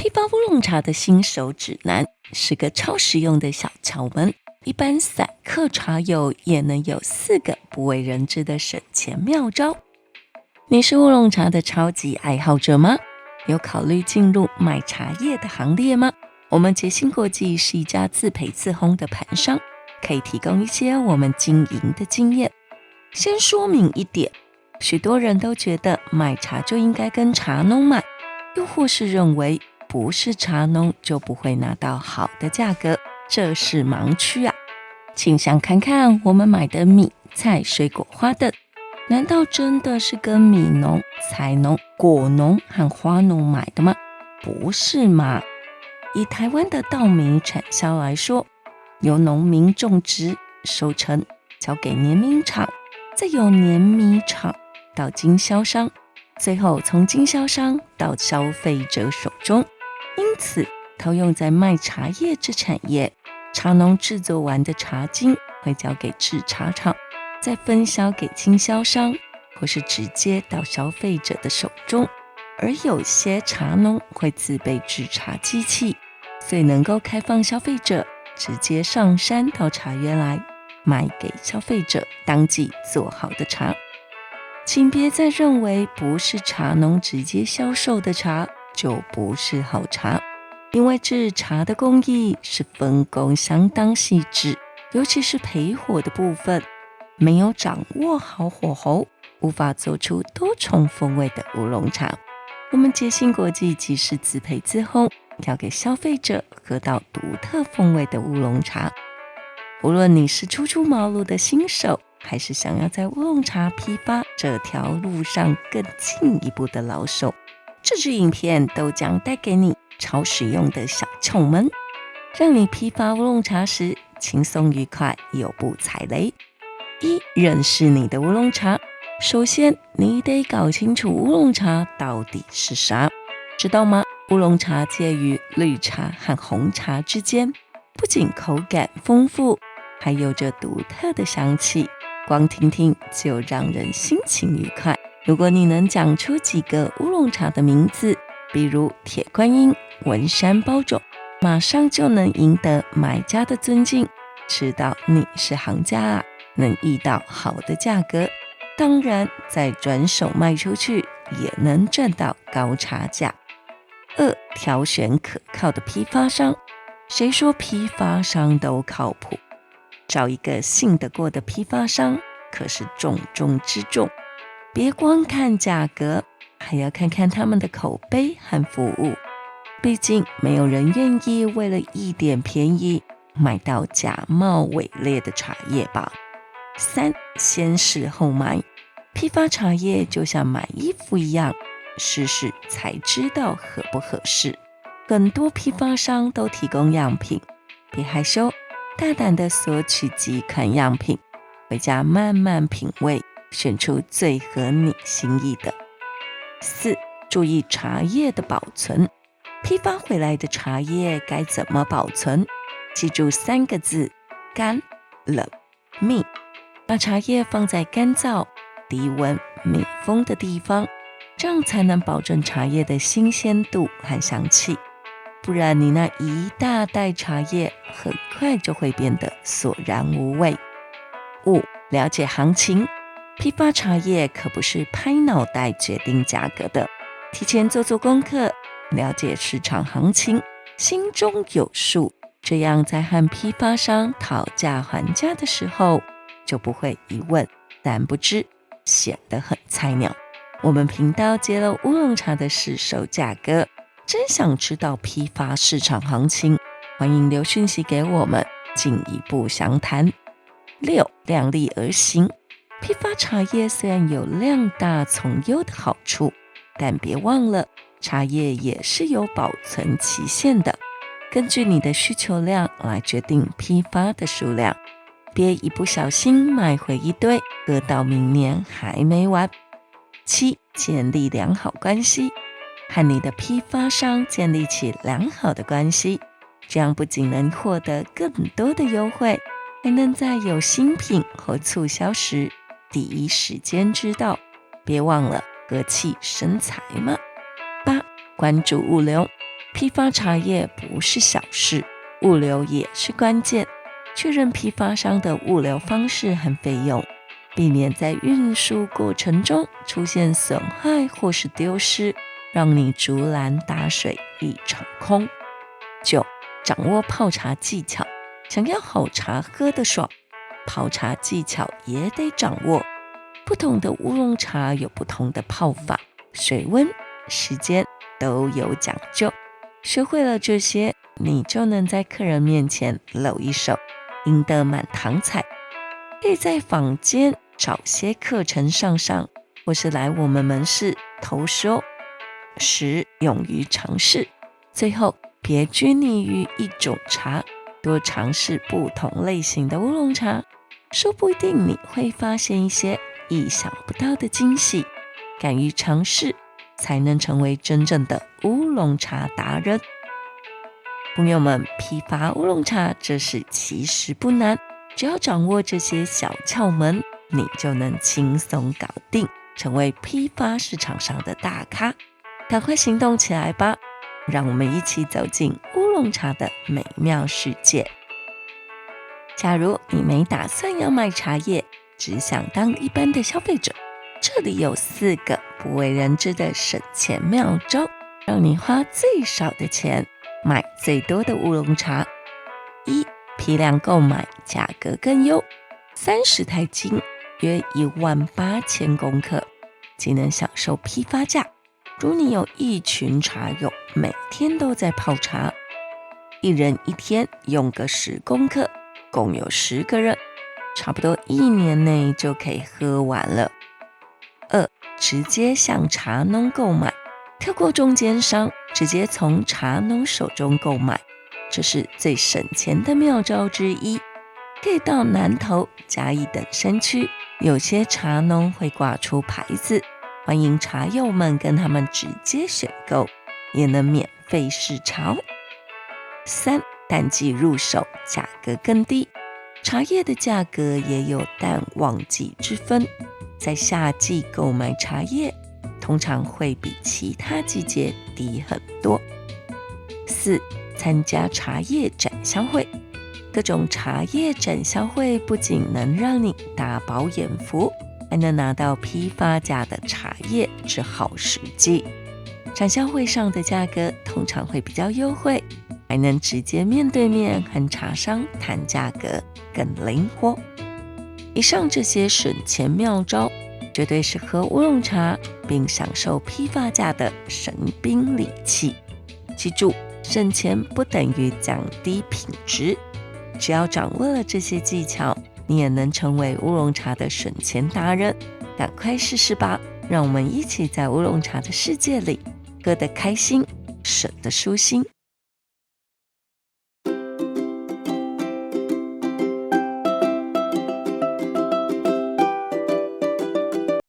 批发乌龙茶的新手指南是个超实用的小窍门，一般散客茶友也能有4个不为人知的省钱妙招。你是乌龙茶的超级爱好者吗？有考虑进入卖茶叶的行列吗？我们捷星国际是一家自培自烘的盘商，可以提供一些我们经营的经验。先说明一点，许多人都觉得买茶就应该跟茶农买，又或是认为不是茶农就不会拿到好的价格，这是盲区啊！请想看看我们买的米、菜、水果、花等，难道真的是跟米农、菜农、果农和花农买的吗？不是嘛？以台湾的稻米产销来说，由农民种植、收成，交给碾米厂，再由碾米厂到经销商，最后从经销商到消费者手中。因此，套用在卖茶叶这产业，茶农制作完的茶精会交给制茶厂，再分销给经销商，或是直接到消费者的手中。而有些茶农会自备制茶机器，所以能够开放消费者直接上山到茶园来卖给消费者当季做好的茶。请别再认为不是茶农直接销售的茶就不是好茶，因为制茶的工艺是分工相当细致，尤其是焙火的部分，没有掌握好火候，无法做出多重风味的乌龙茶。我们捷星国际即是自焙自烘，要给消费者喝到独特风味的乌龙茶。无论你是初出茅庐的新手，还是想要在乌龙茶批发这条路上更进一步的老手，这支影片都将带给你超实用的小窍门，让你批发乌龙茶时轻松愉快又不踩雷。一、认识你的乌龙茶。首先，你得搞清楚乌龙茶到底是啥，知道吗？乌龙茶介于绿茶和红茶之间，不仅口感丰富，还有着独特的香气，光听听就让人心情愉快。如果你能讲出几个乌龙茶的名字，比如铁观音、文山包种，马上就能赢得买家的尊敬，知道你是行家啊，能议到好的价格，当然再转手卖出去也能赚到高差价。二、挑选可靠的批发商。谁说批发商都靠谱？找一个信得过的批发商可是重中之重，别光看价格，还要看看他们的口碑和服务。毕竟没有人愿意为了一点便宜买到假冒伪劣的茶叶吧。三、先试后买。批发茶叶就像买衣服一样，试试才知道合不合适。很多批发商都提供样品，别害羞，大胆地索取几款样品，回家慢慢品味，选出最合你心意的。四、注意茶叶的保存。批发回来的茶叶该怎么保存？记住3个字：干、冷、密。把茶叶放在干燥、低温、密封的地方，这样才能保证茶叶的新鲜度和香气。不然你那一大袋茶叶很快就会变得索然无味。五、了解行情。批发茶叶可不是拍脑袋决定价格的，提前做功课，了解市场行情，心中有数，这样在和批发商讨价还价的时候，就不会一问三不知，显得很菜鸟。我们频道揭露乌龙茶的市售价格，真想知道批发市场行情，欢迎留讯息给我们，进一步详谈。六、量力而行。批发茶叶虽然有量大从优的好处，但别忘了茶叶也是有保存期限的，根据你的需求量来决定批发的数量，别一不小心买回一堆，喝到明年还没完。七、建立良好关系。和你的批发商建立起良好的关系，这样不仅能获得更多的优惠，还能在有新品或促销时第一时间知道。别忘了和气生财嘛。八、关注物流。批发茶叶不是小事，物流也是关键。确认批发商的物流方式和费用，避免在运输过程中出现损害或是丢失，让你竹篮打水一场空。9. 掌握泡茶技巧，想要好茶喝得爽，泡茶技巧也得掌握。不同的乌龙茶有不同的泡法，水温、时间都有讲究。学会了这些，你就能在客人面前露一手，赢得满堂彩。可以在坊间找些课程上，或是来我们门市投收。10. 勇于尝试，最后别拘泥于一种茶，多尝试不同类型的乌龙茶，说不定你会发现一些意想不到的惊喜。敢于尝试，才能成为真正的乌龙茶达人。朋友们，批发乌龙茶这事其实不难，只要掌握这些小窍门，你就能轻松搞定，成为批发市场上的大咖。赶快行动起来吧，让我们一起走进乌龙茶的美妙世界。假如你没打算要卖茶叶，只想当一般的消费者，这里有4个不为人知的省钱妙招，让你花最少的钱买最多的乌龙茶。1. 批量购买，价格更优，30台斤约18000公克，即能享受批发价。如你有一群茶友，每天都在泡茶，一人一天用个10公克，共有10个人，差不多1年内就可以喝完了。2. 直接向茶农购买，跳过中间商，直接从茶农手中购买，这是最省钱的妙招之一。可以到南投、嘉义等山区，有些茶农会挂出牌子，欢迎茶友们跟他们直接选购，也能免费试茶哦。3. 淡季入手，价格更低。茶叶的价格也有淡旺季之分，在夏季购买茶叶，通常会比其他季节低很多。4. 参加茶叶展销会，各种茶叶展销会不仅能让你大饱眼福，还能拿到批发价的茶叶之好时机。展销会上的价格通常会比较优惠，还能直接面对面和茶商谈价格，更灵活。以上这些省钱妙招，绝对是喝乌龙茶并享受批发价的神兵利器。记住，省钱不等于降低品质，只要掌握了这些技巧，你也能成为乌龙茶的省钱达人。赶快试试吧，让我们一起在乌龙茶的世界里喝得开心，省得舒心。